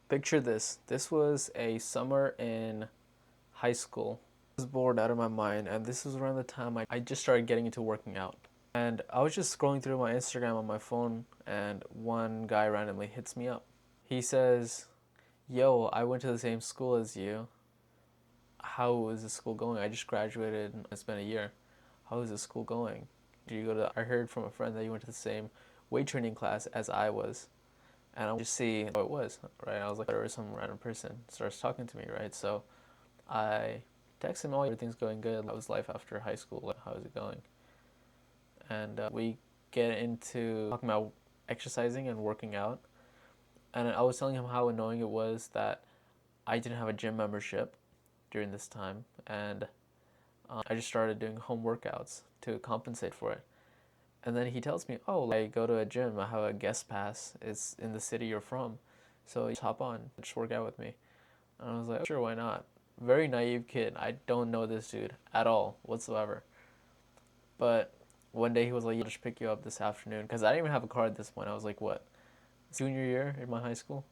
Picture this. This was a summer in high school. I was bored out of my mind, and this was around the time I just started getting into working out. And I was just scrolling through my Instagram on my phone, and one guy randomly hits me up. He says, "Yo, I went to the same school as you. How is the school going? I just graduated. It's been a year. How is the school going? Do you go to? I heard from a friend that you went to the same weight training class as I was." And I just see how it was, right? I was like, there was some random person starts talking to me, right? So I text him, "Oh, everything's going good. How was life after high school? Like, how is it going?" And we get into talking about exercising and working out. And I was telling him how annoying it was that I didn't have a gym membership during this time, and I just started doing home workouts to compensate for it. And then he tells me, "Oh, I go to a gym. I have a guest pass. It's in the city you're from, so just hop on, just work out with me." And I was like, "Sure, why not?" Very naive kid. I don't know this dude at all whatsoever. But one day he was like, "Yeah, I'll just pick you up this afternoon," because I didn't even have a car at this point. I was like, what, junior year in my high school?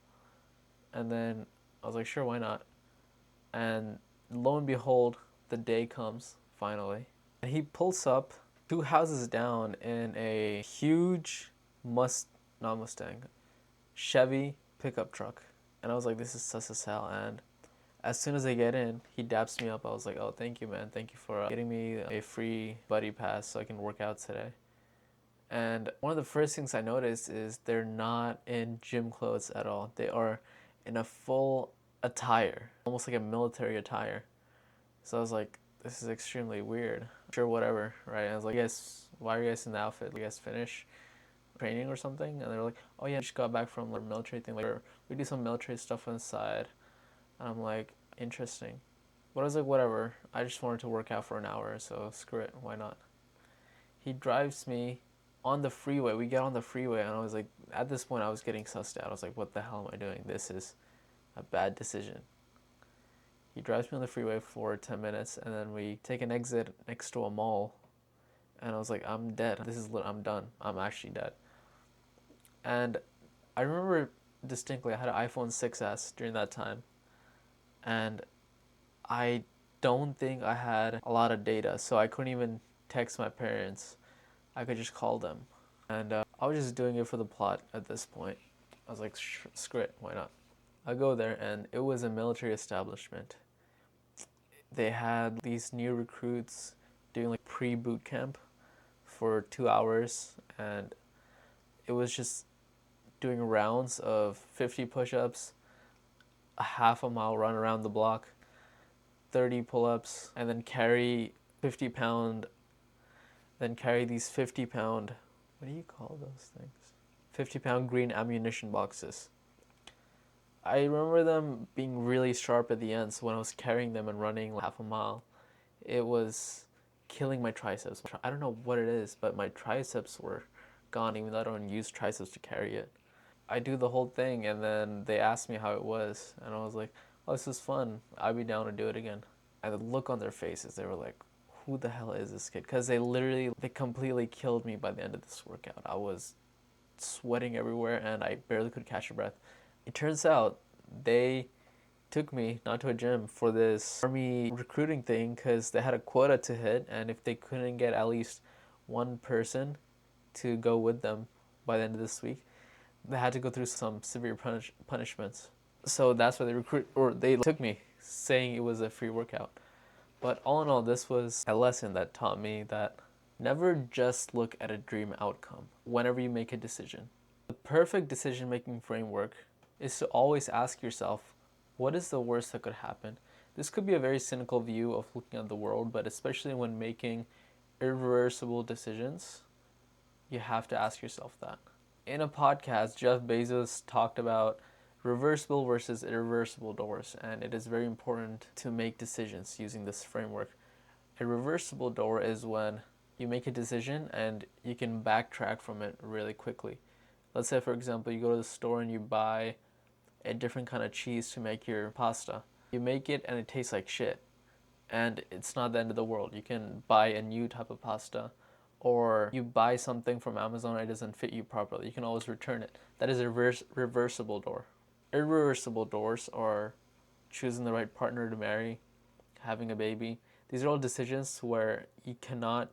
And then I was like, "Sure, why not?" And lo and behold, the day comes finally, and he pulls up 2 houses down in a huge not Mustang, Chevy pickup truck. And I was like, this is sus as hell. And as soon as I get in, he daps me up. I was like, "Oh, thank you, man. Thank you for getting me a free buddy pass so I can work out today." And one of the first things I noticed is they're not in gym clothes at all. They are in a full attire, almost like a military attire. So I was like, this is extremely weird. Sure, whatever, right? And I was like, "Yes, why are you guys in the outfit? You guys finish training or something?" And they were like, "Oh yeah, I just got back from like military thing. Like we do some military stuff on the side." And I'm like, interesting. But I was like, whatever. I just wanted to work out for an hour, so screw it. Why not? He drives me on the freeway. We get on the freeway, and I was like, at this point, I was getting sussed out. I was like, what the hell am I doing? This is a bad decision. He drives me on the freeway for 10 minutes, and then we take an exit next to a mall. And I was like, I'm dead. I'm done. I'm actually dead. And I remember distinctly, I had an iPhone 6S during that time. And I don't think I had a lot of data, so I couldn't even text my parents. I could just call them. And I was just doing it for the plot at this point. I was like, screw it, why not? I go there, and it was a military establishment. They had these new recruits doing like pre-boot camp for 2 hours, and it was just doing rounds of 50 push-ups, a half a mile run around the block, 30 pull-ups, and then carry 50 pound, then carry these 50-pound, what do you call those things? 50-pound green ammunition boxes. I remember them being really sharp at the end, so when I was carrying them and running half a mile, it was killing my triceps. I don't know what it is, but my triceps were gone, even though I don't use triceps to carry it. I do the whole thing, and then they asked me how it was, and I was like, "Oh, this is fun. I'd be down to do it again." And the look on their faces, they were like, "Who the hell is this kid?" Because they completely killed me by the end of this workout. I was sweating everywhere, and I barely could catch a breath. It turns out they took me not to a gym for this army recruiting thing because they had a quota to hit, and if they couldn't get at least one person to go with them by the end of this week, they had to go through some severe punishments. So that's why they took me, saying it was a free workout. But all in all, this was a lesson that taught me that never just look at a dream outcome whenever you make a decision. The perfect decision making framework is to always ask yourself, what is the worst that could happen? This could be a very cynical view of looking at the world, but especially when making irreversible decisions, you have to ask yourself that. In a podcast, Jeff Bezos talked about reversible versus irreversible doors, and it is very important to make decisions using this framework. A reversible door is when you make a decision and you can backtrack from it really quickly. Let's say, for example, you go to the store and you buy a different kind of cheese to make your pasta. You make it and it tastes like shit, and it's not the end of the world. You can buy a new type of pasta, or you buy something from Amazon and it doesn't fit you properly. You can always return it. That is a reversible door. irreversible doors are choosing the right partner to marry, having a baby. These are all decisions where you cannot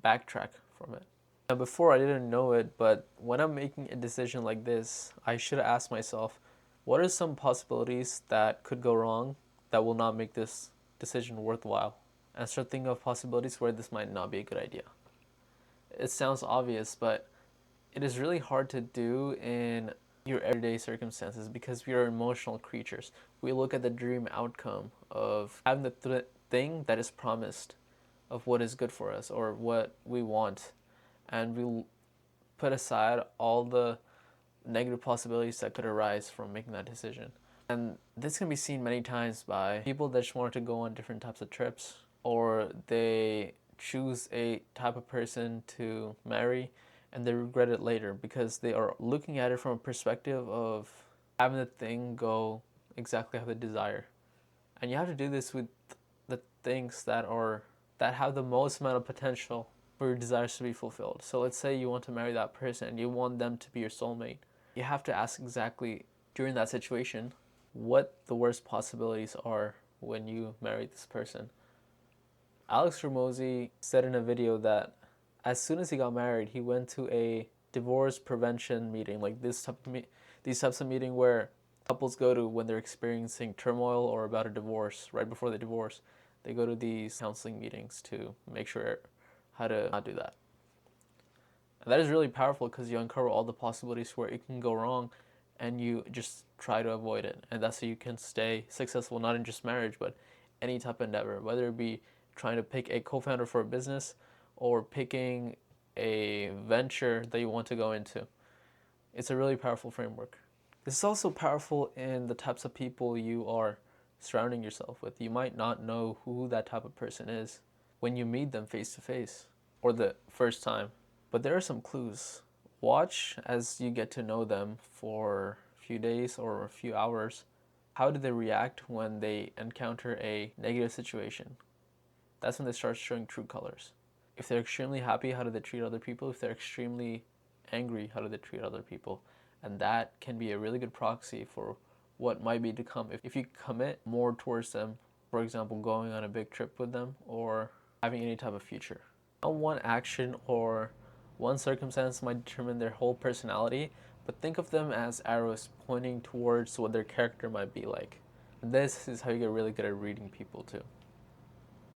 backtrack from it. Now, before I didn't know it, but when I'm making a decision like this, I should ask myself, what are some possibilities that could go wrong that will not make this decision worthwhile? And start thinking of possibilities where this might not be a good idea. It sounds obvious, but it is really hard to do in your everyday circumstances because we are emotional creatures. We look at the dream outcome of having the thing that is promised of what is good for us or what we want, and we put aside all the negative possibilities that could arise from making that decision. And this can be seen many times by people that just want to go on different types of trips, or they choose a type of person to marry and they regret it later because they are looking at it from a perspective of having the thing go exactly how they desire. And you have to do this with the things that have the most amount of potential for your desires to be fulfilled. So let's say you want to marry that person and you want them to be your soulmate. You have to ask exactly during that situation what the worst possibilities are when you marry this person. Alex Ramosi said in a video that as soon as he got married, he went to a divorce prevention meeting, like these types of meeting where couples go to when they're experiencing turmoil or about a divorce, right before they divorce. They go to these counseling meetings to make sure how to not do that. And that is really powerful because you uncover all the possibilities where it can go wrong and you just try to avoid it. And that's so you can stay successful, not in just marriage, but any type of endeavor, whether it be trying to pick a co-founder for a business or picking a venture that you want to go into. It's a really powerful framework. This is also powerful in the types of people you are surrounding yourself with. You might not know who that type of person is when you meet them face to face or the first time. But there are some clues. Watch as you get to know them for a few days or a few hours. How do they react when they encounter a negative situation? That's when they start showing true colors. If they're extremely happy, how do they treat other people? If they're extremely angry, how do they treat other people? And that can be a really good proxy for what might be to come if you commit more towards them, for example, going on a big trip with them or having any type of future. Not one action or one circumstance might determine their whole personality, but think of them as arrows pointing towards what their character might be like. And this is how you get really good at reading people too.